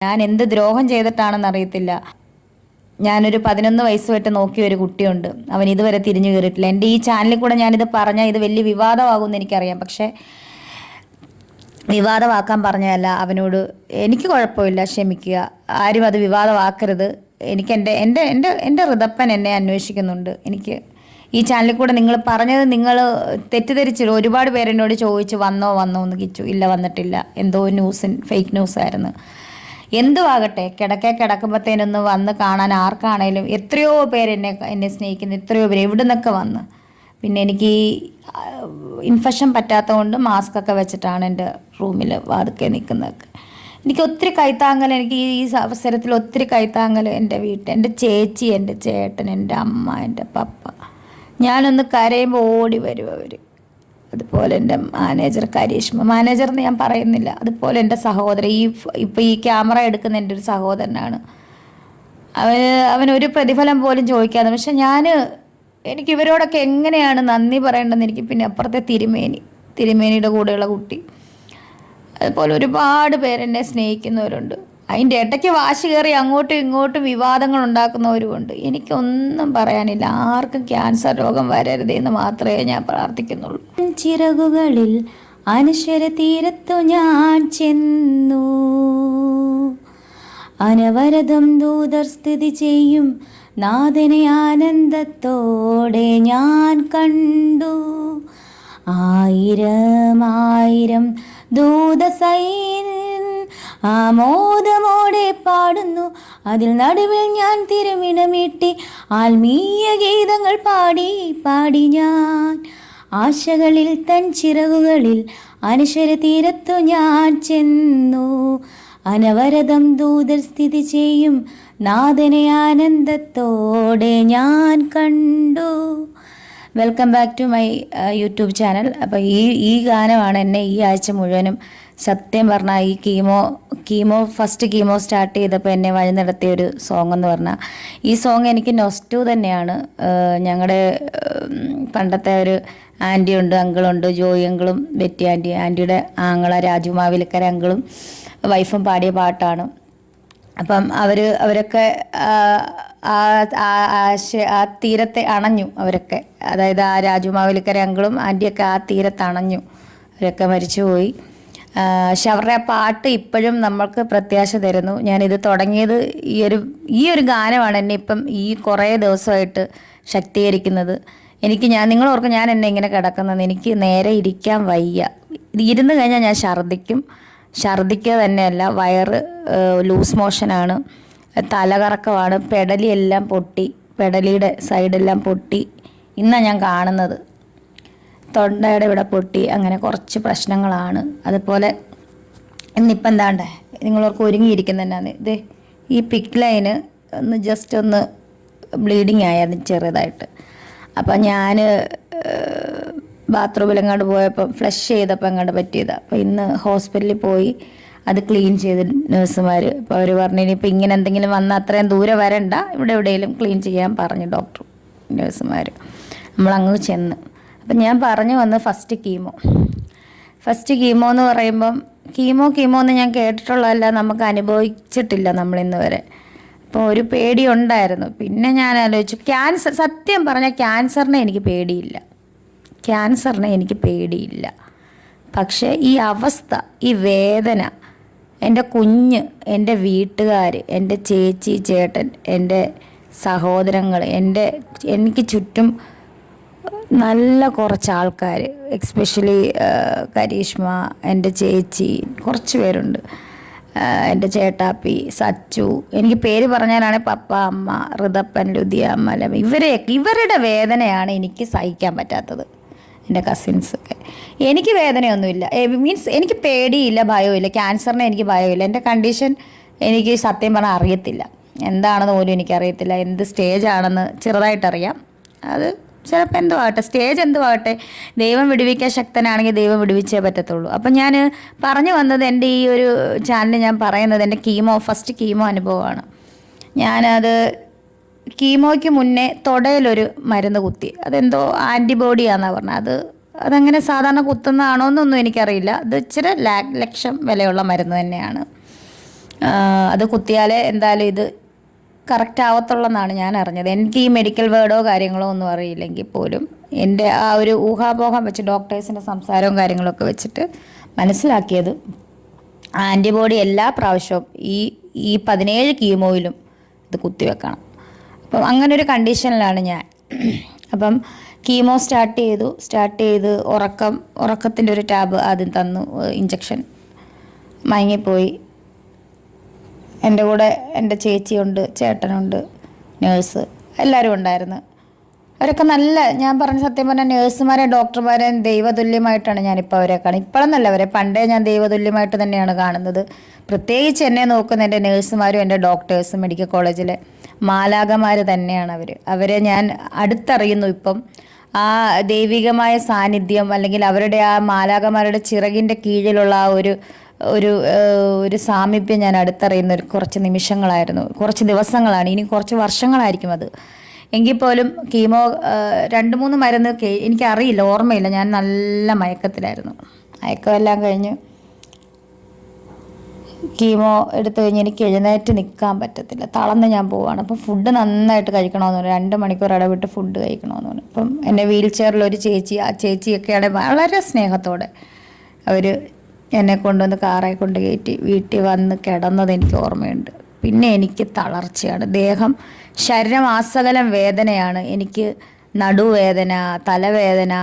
ഞാൻ എന്ത് ദ്രോഹം ചെയ്തിട്ടാണെന്ന് അറിയത്തില്ല. ഞാനൊരു 11 വയസ്സ് തൊട്ട് നോക്കിയ ഒരു കുട്ടിയുണ്ട്. അവൻ ഇതുവരെ തിരിഞ്ഞു കയറിയിട്ടില്ല. എൻ്റെ ഈ ചാനലിൽ കൂടെ ഞാനിത് പറഞ്ഞാൽ ഇത് വലിയ വിവാദമാകുമെന്ന് എനിക്കറിയാം. പക്ഷേ വിവാദമാക്കാൻ പറഞ്ഞതല്ല. അവനോട് എനിക്ക് കുഴപ്പമില്ല, ക്ഷമിക്കുക. ആരും അത് വിവാദമാക്കരുത്. എനിക്ക് എൻ്റെ ഋതപ്പൻ എന്നെ അന്വേഷിക്കുന്നുണ്ട്. എനിക്ക് ഈ ചാനലിൽ കൂടെ നിങ്ങൾ പറഞ്ഞത് നിങ്ങൾ തെറ്റിദ്ധരിച്ചു. ഒരുപാട് പേരെന്നോട് ചോദിച്ചു വന്നോ എന്ന്. കിച്ചു ഇല്ല, വന്നിട്ടില്ല. എന്തോ ഫേക്ക് ന്യൂസായിരുന്നു. എന്തുവാകട്ടെ, കിടക്കുമ്പോഴത്തേനൊന്ന് വന്ന് കാണാൻ ആർക്കാണേലും എത്രയോ പേര് എന്നെ സ്നേഹിക്കുന്നു. എത്രയോ പേര് എവിടെ നിന്നൊക്കെ വന്ന്. പിന്നെ എനിക്ക് ഈ ഇൻഫെക്ഷൻ പറ്റാത്തതുകൊണ്ട് മാസ്കൊക്കെ വെച്ചിട്ടാണ് എൻ്റെ റൂമിൽ വാതുക്കെ നിൽക്കുന്നതൊക്കെ. എനിക്ക് ഒത്തിരി കൈത്താങ്ങൽ, എനിക്ക് ഈ അവസരത്തിൽ ഒത്തിരി കൈത്താങ്ങൽ എൻ്റെ എൻ്റെ ചേച്ചി, എൻ്റെ ചേട്ടൻ, എൻ്റെ അമ്മ, എൻ്റെ പപ്പ. ഞാനൊന്ന് കരയുമ്പോൾ ഓടി വരും അവർ. അതുപോലെ എൻ്റെ മാനേജർ കരീഷ്മ, മാനേജർന്ന് ഞാൻ പറയുന്നില്ല. അതുപോലെ എൻ്റെ സഹോദരൻ, ഇപ്പോൾ ഈ ക്യാമറ എടുക്കുന്ന എൻ്റെ ഒരു സഹോദരനാണ്. അവനൊരു പ്രതിഫലം പോലും ചോദിക്കാതെ. പക്ഷെ എനിക്ക് ഇവരോടൊക്കെ എങ്ങനെയാണ് നന്ദി പറയേണ്ടതെന്ന് എനിക്ക്. പിന്നെ അപ്പുറത്തെ തിരുമേനിയുടെ കൂടെയുള്ള കുട്ടി, അതുപോലെ ഒരുപാട് പേരെന്നെ സ്നേഹിക്കുന്നവരുണ്ട്. അതിൻ്റെ ഇടയ്ക്ക് വാശി കയറി അങ്ങോട്ടും ഇങ്ങോട്ടും വിവാദങ്ങൾ ഉണ്ടാക്കുന്നവരുമുണ്ട്. എനിക്കൊന്നും പറയാനില്ല. ആർക്കും ക്യാൻസർ രോഗം വരരുതെന്ന് മാത്രമേ ഞാൻ പ്രാർത്ഥിക്കുന്നുള്ളൂ. ചിറകുകളിൽ അനശ്വര തീരത്തു ഞാൻ ചെന്നു, അനവരതം ദൂതർ സ്ഥിതി ചെയ്യും നാഥനെ ആനന്ദത്തോടെ ഞാൻ കണ്ടു. ആയിരം ദൂതസൈന്യം ആമോദമോടെ പാടുന്നു. അതിൽ നടുവിൽ ഞാൻ തിരുമിണമീട്ടി ആത്മീയ ഗീതങ്ങൾ പാടി ഞാൻ. ആശകളിൽ തൻ ചിറകുകളിൽ അനശ്വര തീരത്തു ഞാൻ ചെന്നു, അനവരതം ദൂതർ സ്ഥിതി ചെയ്യും നാഥനെ ആനന്ദത്തോടെ ഞാൻ കണ്ടു. Welcome back to my YouTube channel. അപ്പോൾ ഈ ഗാനമാണ് എന്നെ ഈ ആഴ്ച മുഴുവനും, സത്യം പറഞ്ഞാൽ ഈ ഫസ്റ്റ് കീമോ സ്റ്റാർട്ട് ചെയ്തപ്പോൾ എന്നെ വഴി നടത്തിയ ഒരു സോങ് എന്ന് പറഞ്ഞാൽ ഈ സോങ് എനിക്ക് നൊസ്റ്റു തന്നെയാണ്. ഞങ്ങളുടെ പണ്ടത്തെ ഒരു ആൻറ്റി ഉണ്ട്, അങ്കിളുണ്ട്, ജോയി അങ്കിളും ബെറ്റി ആൻറ്റിയുടെ ആങ്ങള രാജു മാവിലക്കര അങ്കിളും വൈഫും പാടിയ പാട്ടാണ്. അപ്പം അവരൊക്കെ ആ തീരത്തെ അണഞ്ഞു. അവരൊക്കെ, അതായത് ആ രാജു മാവിലക്കര അങ്കിളും ആൻറ്റിയൊക്കെ ആ തീരത്ത് അണഞ്ഞു. അവരൊക്കെ മരിച്ചുപോയി. പക്ഷെ അവരുടെ ആ പാട്ട് ഇപ്പോഴും നമ്മൾക്ക് പ്രത്യാശ തരുന്നു. ഞാനിത് തുടങ്ങിയത് ഈ ഒരു ഗാനമാണ് എന്നെ ഇപ്പം ഈ കുറേ ദിവസമായിട്ട് ശക്തീകരിക്കുന്നത്. നിങ്ങൾ ഓർക്കും ഞാൻ എന്നെ ഇങ്ങനെ കിടക്കുന്നത്, എനിക്ക് നേരെ ഇരിക്കാൻ വയ്യ. ഇരുന്ന് കഴിഞ്ഞാൽ ഞാൻ ഛർദ്ദിക്കുക തന്നെയല്ല, വയറ് ലൂസ് മോഷനാണ്, തലകറക്കമാണ്, പെടലിയെല്ലാം പൊട്ടി, പെടലിയുടെ സൈഡെല്ലാം പൊട്ടി. ഇന്നാണ് ഞാൻ കാണുന്നത്, തൊണ്ടയുടെ ഇവിടെ പൊട്ടി. അങ്ങനെ കുറച്ച് പ്രശ്നങ്ങളാണ്. അതുപോലെ ഇന്നിപ്പം എന്താണ്ടേ നിങ്ങളോർക്ക് ഒരുങ്ങിയിരിക്കുന്നതന്നെയാണ്. ഇത് ഈ പിക്ക് ലൈന് ജസ്റ്റ് ഒന്ന് ബ്ലീഡിങ് ആയി, അത് ചെറുതായിട്ട്. അപ്പം ഞാൻ ബാത്റൂമിലെങ്ങാണ്ട് പോയപ്പോൾ ഫ്ലഷ് ചെയ്തപ്പോൾ എങ്ങാണ്ട് പറ്റിയതാണ്. അപ്പോൾ ഇന്ന് ഹോസ്പിറ്റലിൽ പോയി അത് ക്ലീൻ ചെയ്ത് നേഴ്സുമാർ. അപ്പോൾ അവർ പറഞ്ഞു ഇനിയിപ്പോൾ ഇങ്ങനെ എന്തെങ്കിലും വന്നാൽ അത്രയും ദൂരെ വരണ്ട, ഇവിടെ എവിടെയെങ്കിലും ക്ലീൻ ചെയ്യാൻ പറഞ്ഞു ഡോക്ടർ, നേഴ്സുമാർ. നമ്മളങ്ങ് ചെന്ന് അപ്പം ഞാൻ പറഞ്ഞു വന്ന് ഫസ്റ്റ് കീമോ എന്ന് പറയുമ്പം കീമോ എന്ന് ഞാൻ കേട്ടിട്ടുള്ളതല്ല, നമുക്ക് അനുഭവിച്ചിട്ടില്ല നമ്മളിന്ന് വരെ. അപ്പോൾ ഒരു പേടി ഉണ്ടായിരുന്നു. പിന്നെ ഞാൻ ആലോചിച്ചു, സത്യം പറഞ്ഞാൽ ക്യാൻസറിനെ എനിക്ക് പേടിയില്ല. പക്ഷേ ഈ അവസ്ഥ, ഈ വേദന, എൻ്റെ കുഞ്ഞ്, എൻ്റെ വീട്ടുകാർ, എൻ്റെ ചേച്ചി, ചേട്ടൻ, എൻ്റെ സഹോദരങ്ങൾ, എനിക്ക് ചുറ്റും നല്ല കുറച്ച് ആൾക്കാർ, എക്സ്പെഷ്യലി കരീഷ്മ, എൻ്റെ ചേച്ചി, കുറച്ച് പേരുണ്ട്, എൻ്റെ ചേട്ടാപ്പി, സച്ചു, എനിക്ക് പേര് പറഞ്ഞാലാണ് പപ്പ, അമ്മ, ഋതപ്പൻ, ലുതിയ, മലം, ഇവരുടെ വേദനയാണ് എനിക്ക് സഹിക്കാൻ പറ്റാത്തത്. എൻ്റെ കസിൻസൊക്കെ. എനിക്ക് വേദനയൊന്നുമില്ല, മീൻസ് എനിക്ക് പേടിയില്ല, ഭയമില്ല. ക്യാൻസറിനെ എനിക്ക് ഭയമില്ല. എൻ്റെ കണ്ടീഷൻ എനിക്ക് സത്യം പറഞ്ഞാൽ അറിയത്തില്ല, എന്താണെന്ന് പോലും എനിക്കറിയത്തില്ല. എന്ത് സ്റ്റേജാണെന്ന് ചെറുതായിട്ടറിയാം. അത് ചിലപ്പോൾ എന്തുവാകട്ടെ, സ്റ്റേജ് എന്തുവാകട്ടെ, ദൈവം വിടുവിക്കാൻ ശക്തനാണെങ്കിൽ ദൈവം വിടുവിച്ചേ പറ്റത്തുള്ളൂ. അപ്പം ഞാൻ പറഞ്ഞു വന്നത്, എൻ്റെ ഈ ഒരു ചാനലിൽ ഞാൻ പറയുന്നത് എൻ്റെ ഫസ്റ്റ് കീമോ അനുഭവമാണ്. ഞാനത് കീമോയ്ക്ക് മുന്നേ തൊടയിലൊരു മരുന്ന് കുത്തി. അതെന്തോ ആൻറ്റിബോഡിയാണെന്നാണ് പറഞ്ഞത്. അതങ്ങനെ സാധാരണ കുത്തുന്നതാണോ എന്നൊന്നും എനിക്കറിയില്ല. അത് ഇച്ചിരി ലക്ഷം വിലയുള്ള മരുന്ന് തന്നെയാണ്. അത് കുത്തിയാലേ എന്തായാലും ഇത് കറക്റ്റ് ആവത്തുള്ളെന്നാണ് ഞാൻ അറിഞ്ഞത്. എനിക്ക് ഈ മെഡിക്കൽ വേർഡോ കാര്യങ്ങളോ ഒന്നും അറിയില്ലെങ്കിൽ പോലും എൻ്റെ ആ ഒരു ഊഹാപോഹം വെച്ച് ഡോക്ടേഴ്സിൻ്റെ സംസാരവും കാര്യങ്ങളൊക്കെ വെച്ചിട്ട് മനസ്സിലാക്കിയത് ആൻറ്റിബോഡി എല്ലാ പ്രാവശ്യവും ഈ 17 കീമോയിലും ഇത് കുത്തിവെക്കണം. അപ്പം അങ്ങനെ ഒരു കണ്ടീഷനിലാണ് ഞാൻ. അപ്പം കീമോ സ്റ്റാർട്ട് ചെയ്ത് ഉറക്കത്തിൻ്റെ ഒരു ടാബ് ആദ്യം തന്നു, ഇഞ്ചക്ഷൻ. മയങ്ങിപ്പോയി. എൻ്റെ കൂടെ എൻ്റെ ചേച്ചിയുണ്ട്, ചേട്ടനുണ്ട്, നേഴ്സ്, എല്ലാവരും ഉണ്ടായിരുന്നു. അവരൊക്കെ ഞാൻ പറഞ്ഞ സത്യം പറഞ്ഞാൽ നേഴ്സുമാരെയും ഡോക്ടർമാരെയും ദൈവതുല്യമായിട്ടാണ് ഞാനിപ്പോൾ അവരെ കാണുന്നത്. ഇപ്പോഴെന്നല്ല, അവരെ പണ്ടേ ഞാൻ ദൈവതുല്യമായിട്ട് തന്നെയാണ് കാണുന്നത്. പ്രത്യേകിച്ച് എന്നെ നോക്കുന്ന എൻ്റെ നേഴ്സുമാരും എൻ്റെ ഡോക്ടേഴ്സും മെഡിക്കൽ കോളേജിലെ മാലാഖമാർ തന്നെയാണ് അവരെ ഞാൻ അടുത്തറിയുന്നു. ഇപ്പം ആ ദൈവികമായ സാന്നിധ്യം അല്ലെങ്കിൽ അവരുടെ ആ മാലാഖമാരുടെ ചിറകിൻ്റെ കീഴിലുള്ള ആ ഒരു സാമീപ്യം ഞാൻ അടുത്തറിയുന്ന കുറച്ച് നിമിഷങ്ങളായിരുന്നു, കുറച്ച് ദിവസങ്ങളാണ്. ഇനി കുറച്ച് വർഷങ്ങളായിരിക്കും അത്. എങ്കിൽ പോലും കീമോ 2-3 മരുന്ന് എനിക്കറിയില്ല, ഓർമ്മയില്ല. ഞാൻ നല്ല മയക്കത്തിലായിരുന്നു. മയക്കമെല്ലാം കഴിഞ്ഞ് കീമോ എടുത്തു കഴിഞ്ഞ് എനിക്ക് എഴുന്നേറ്റ് നിൽക്കാൻ പറ്റത്തില്ല, തളർന്ന് ഞാൻ പോവാണ്. അപ്പം ഫുഡ് നന്നായിട്ട് കഴിക്കണമെന്ന് പറഞ്ഞു, 2 മണിക്കൂർ ഇടവിട്ട് ഫുഡ് കഴിക്കണമെന്ന് പറഞ്ഞു. അപ്പം എൻ്റെ വീൽ ചെയറിലൊരു ചേച്ചി, ആ ചേച്ചിയൊക്കെയാണ് വളരെ സ്നേഹത്തോടെ അവർ എന്നെ കൊണ്ടുവന്ന് കാറെ കൊണ്ട് കയറ്റി വീട്ടിൽ വന്ന് കിടന്നത് എനിക്ക് ഓർമ്മയുണ്ട്. പിന്നെ എനിക്ക് തളർച്ചയാണ്, ശരീരം ആസകലം വേദനയാണ്. എനിക്ക് നടുവേദന, തലവേദന,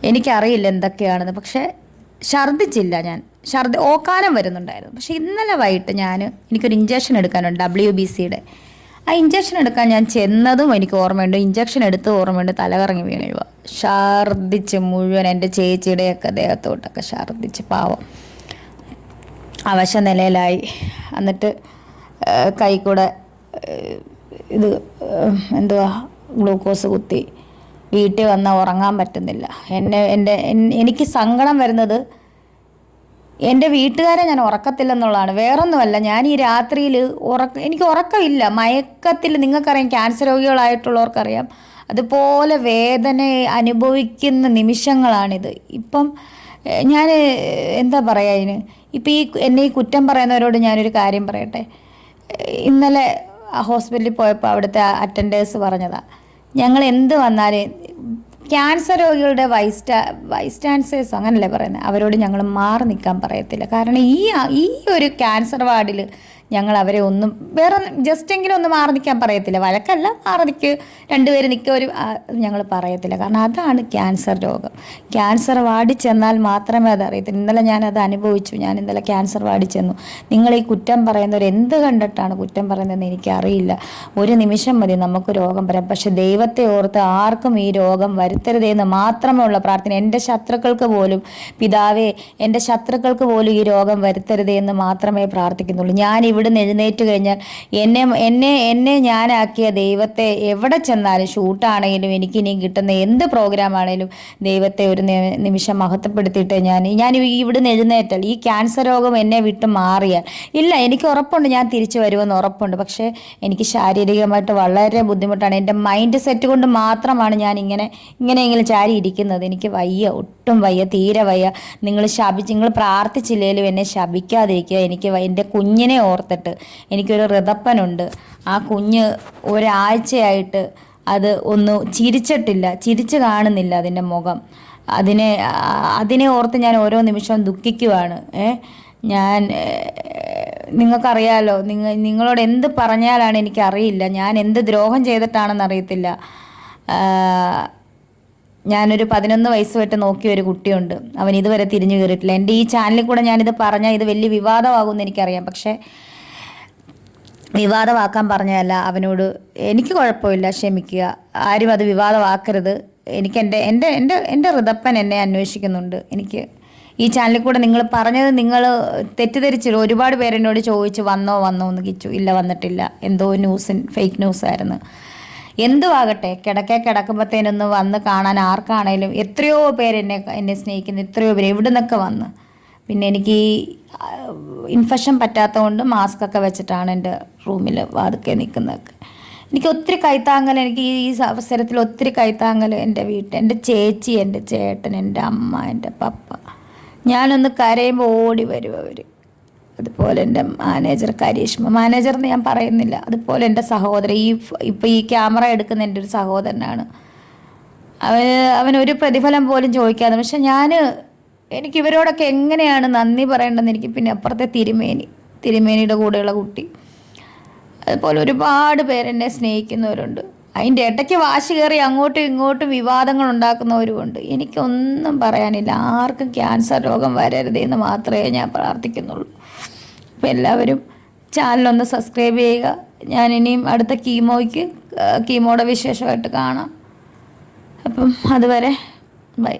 എനിക്കറിയില്ല എന്തൊക്കെയാണെന്ന്. പക്ഷേ ഛർദ്ദിച്ചില്ല ഞാൻ. ഓക്കാനം വരുന്നുണ്ടായിരുന്നു. പക്ഷേ ഇന്നലെ വൈകിട്ട് എനിക്കൊരു ഇഞ്ചക്ഷൻ എടുക്കാനുണ്ട്, WBCയുടെ. ആ ഇഞ്ചക്ഷൻ എടുക്കാൻ ഞാൻ ചെന്നതും എനിക്ക് ഓർമ്മയുണ്ട്, ഇഞ്ചക്ഷൻ എടുത്ത് ഓർമ്മയുണ്ട്, തലകറങ്ങി വീഴുക. ഛർദ്ദിച്ച് മുഴുവൻ എൻ്റെ ചേച്ചിയുടെയൊക്കെ ദേഹത്തോട്ടൊക്കെ ഛർദ്ദിച്ച് പാവം അവശ നിലയിലായി. എന്നിട്ട് കൈ കൂടെ ഗ്ലൂക്കോസ് കുത്തി. വീട്ടിൽ വന്നാൽ ഉറങ്ങാൻ പറ്റുന്നില്ല. എനിക്ക് സങ്കടം വരുന്നത് എൻ്റെ വീട്ടുകാരെ ഞാൻ ഉറക്കത്തില്ലെന്നുള്ളതാണ്, വേറൊന്നുമല്ല. ഞാൻ ഈ രാത്രിയിൽ എനിക്ക് ഉറക്കമില്ല, മയക്കത്തിൽ. നിങ്ങൾക്കറിയാം, ക്യാൻസർ രോഗികളായിട്ടുള്ളവർക്കറിയാം, അതുപോലെ വേദന അനുഭവിക്കുന്ന നിമിഷങ്ങളാണിത്. ഇപ്പം ഞാൻ എന്താ പറയുക ഇതിന്, ഇപ്പം എന്നെ ഈ കുറ്റം പറയുന്നവരോട് ഞാനൊരു കാര്യം പറയട്ടെ. ഇന്നലെ ഹോസ്പിറ്റലിൽ പോയപ്പോൾ അവിടുത്തെ അറ്റൻഡേഴ്സ് പറഞ്ഞതാണ്, ഞങ്ങൾ എന്ത് വന്നാലും ക്യാൻസർ രോഗികളുടെ വൈസ്റ്റാൻസേഴ്സ് അങ്ങനല്ലേ പറയുന്നത്, അവരോട് ഞങ്ങൾ മാറി നിൽക്കാൻ പറയത്തില്ല. കാരണം ഈ ഒരു ക്യാൻസർ വാർഡിൽ ഞങ്ങൾ അവരെ ഒന്നും വേറെ ജസ്റ്റെങ്കിലും ഒന്ന് മാറി നിൽക്കാൻ പറയത്തില്ല. വഴക്കല്ല, മാറി നിൽക്ക്, 2 പേര് നിൽക്കുക, ഞങ്ങൾ പറയത്തില്ല. കാരണം അതാണ് ക്യാൻസർ രോഗം. ക്യാൻസർ വാർഡിൽ ചെന്നാൽ മാത്രമേ അത് അറിയത്തില്ല. ഇന്നലെ ഞാനത് അനുഭവിച്ചു. ഞാൻ ഇന്നലെ ക്യാൻസർ വാർഡിൽ ചെന്നു. നിങ്ങൾ ഈ കുറ്റം പറയുന്നവർ എന്ത് കണ്ടിട്ടാണ് കുറ്റം പറയുന്നതെന്ന് എനിക്കറിയില്ല. ഒരു നിമിഷം മതി നമുക്ക് രോഗം വരാം. പക്ഷെ ദൈവത്തെ ഓർത്ത് ആർക്കും ഈ രോഗം വരുത്തരുതെന്ന് മാത്രമേ ഉള്ള പ്രാർത്ഥന. എൻ്റെ ശത്രുക്കൾക്ക് പോലും, പിതാവേ, എൻ്റെ ശത്രുക്കൾക്ക് പോലും ഈ രോഗം വരുത്തരുതേ എന്ന് മാത്രമേ പ്രാർത്ഥിക്കുന്നുള്ളൂ. ഞാൻ ഇവിടുന്ന് എഴുന്നേറ്റ് കഴിഞ്ഞാൽ എന്നെ ഞാനാക്കിയ ദൈവത്തെ എവിടെ ചെന്നാലും, ഷൂട്ടാണെങ്കിലും എനിക്കിനി കിട്ടുന്ന എന്ത് പ്രോഗ്രാമാണേലും ദൈവത്തെ ഒരു നിമിഷം മഹത്വപ്പെടുത്തിയിട്ട് ഞാൻ ഇവിടുന്ന് എഴുന്നേറ്റാൽ, ഈ ക്യാൻസർ രോഗം എന്നെ വിട്ട് മാറിയാൽ, ഇല്ല, എനിക്ക് ഉറപ്പുണ്ട് ഞാൻ തിരിച്ചു വരുമെന്ന് ഉറപ്പുണ്ട്. പക്ഷേ എനിക്ക് ശാരീരികമായിട്ട് വളരെ ബുദ്ധിമുട്ടാണ്. എൻ്റെ മൈൻഡ് സെറ്റ് കൊണ്ട് മാത്രമാണ് ഞാൻ ഇങ്ങനെയെങ്കിലും ചാരി ഇരിക്കുന്നത്. എനിക്ക് വയ്യ, ഒട്ടും വയ്യ, തീരെ വയ്യ. നിങ്ങൾ പ്രാർത്ഥിച്ചില്ലേലും എന്നെ ശപിക്കാതിരിക്കുക. എനിക്ക് എൻ്റെ കുഞ്ഞിനെ ഓർത്തിട്ട് എനിക്കൊരു ഋതപ്പനുണ്ട്. ആ കുഞ്ഞ് ഒരാഴ്ചയായിട്ട് അത് ചിരിച്ചിട്ടില്ല, ചിരിച്ചു കാണുന്നില്ല അതിൻ്റെ മുഖം. അതിനെ ഓർത്ത് ഞാൻ ഓരോ നിമിഷവും ദുഃഖിക്കുവാണ്. നിങ്ങൾക്കറിയാലോ, നിങ്ങളോട് എന്ത് പറഞ്ഞാലാണ് എനിക്കറിയില്ല, ഞാൻ എന്ത് ദ്രോഹം ചെയ്തിട്ടാണെന്ന് അറിയത്തില്ല. ഞാനൊരു 11 വയസ്സ് തൊട്ട് നോക്കിയ ഒരു കുട്ടിയുണ്ട്, അവൻ ഇതുവരെ തിരിഞ്ഞു കയറിയിട്ടില്ല. എൻ്റെ ഈ ചാനലിൽ കൂടെ ഞാനിത് പറഞ്ഞാൽ ഇത് വലിയ വിവാദമാകുമെന്ന് എനിക്കറിയാം. പക്ഷേ വിവാദമാക്കാൻ പറഞ്ഞതല്ല, അവനോട് എനിക്ക് കുഴപ്പമില്ല, ക്ഷമിക്കുക, ആരും അത് വിവാദമാക്കരുത്. എൻ്റെ ഋതപ്പൻ എന്നെ അന്വേഷിക്കുന്നുണ്ട്. എനിക്ക് ഈ ചാനലിൽ കൂടെ നിങ്ങൾ പറഞ്ഞത് നിങ്ങൾ തെറ്റിദ്ധരിച്ചില്ല. ഒരുപാട് പേരെന്നോട് ചോദിച്ചു വന്നോ എന്ന് കിച്ചു. ഇല്ല, വന്നിട്ടില്ല, എന്തോ ഫേക്ക് ന്യൂസായിരുന്നു. എന്തുവാകട്ടെ, കിടക്കുമ്പോഴത്തേനൊന്ന് വന്ന് കാണാൻ ആർക്കാണേലും, എത്രയോ പേര് എന്നെ സ്നേഹിക്കുന്നു, എത്രയോ പേര് എവിടെ നിന്നൊക്കെ വന്ന്. പിന്നെ എനിക്ക് ഈ ഇൻഫെക്ഷൻ പറ്റാത്തതുകൊണ്ട് മാസ്കൊക്കെ വെച്ചിട്ടാണ് എൻ്റെ റൂമിൽ വാതുക്കെ നിൽക്കുന്നതൊക്കെ. എനിക്ക് ഒത്തിരി കൈത്താങ്ങൽ, എനിക്ക് ഈ അവസരത്തിൽ ഒത്തിരി കൈത്താങ്ങൽ എൻ്റെ എൻ്റെ ചേച്ചി, എൻ്റെ ചേട്ടൻ, എൻ്റെ അമ്മ, എൻ്റെ പപ്പ. ഞാനൊന്ന് കരയുമ്പോൾ ഓടി വരും അവർ. അതുപോലെ എൻ്റെ മാനേജർ കരീഷ്മ, മാനേജർ എന്ന് ഞാൻ പറയുന്നില്ല, അതുപോലെ എൻ്റെ സഹോദരൻ, ഇപ്പോൾ ഈ ക്യാമറ എടുക്കുന്ന എൻ്റെ ഒരു സഹോദരനാണ്. അവനൊരു പ്രതിഫലം പോലും ചോദിക്കാതെ, പക്ഷെ എനിക്ക് ഇവരോടൊക്കെ എങ്ങനെയാണ് നന്ദി പറയേണ്ടതെന്ന് എനിക്ക് പിന്നെ അപ്പുറത്തെ തിരുമേനിയുടെ കൂടെയുള്ള കുട്ടി, അതുപോലെ ഒരുപാട് പേരെന്നെ സ്നേഹിക്കുന്നവരുണ്ട്. അതിൻ്റെ ഇടയ്ക്ക് വാശി കയറി അങ്ങോട്ടും ഇങ്ങോട്ടും വിവാദങ്ങൾ ഉണ്ടാക്കുന്നവരുമുണ്ട്. എനിക്കൊന്നും പറയാനില്ല. ആർക്കും ക്യാൻസർ രോഗം വരരുതെന്ന് മാത്രമേ ഞാൻ പ്രാർത്ഥിക്കുന്നുള്ളൂ. അപ്പോൾ എല്ലാവരും ചാനലൊന്ന് സബ്സ്ക്രൈബ് ചെയ്യുക. ഞാൻ ഇനിയും അടുത്ത കീമോയുടെ വിശേഷമായിട്ട് കാണാം. അപ്പം അതുവരെ ബൈ.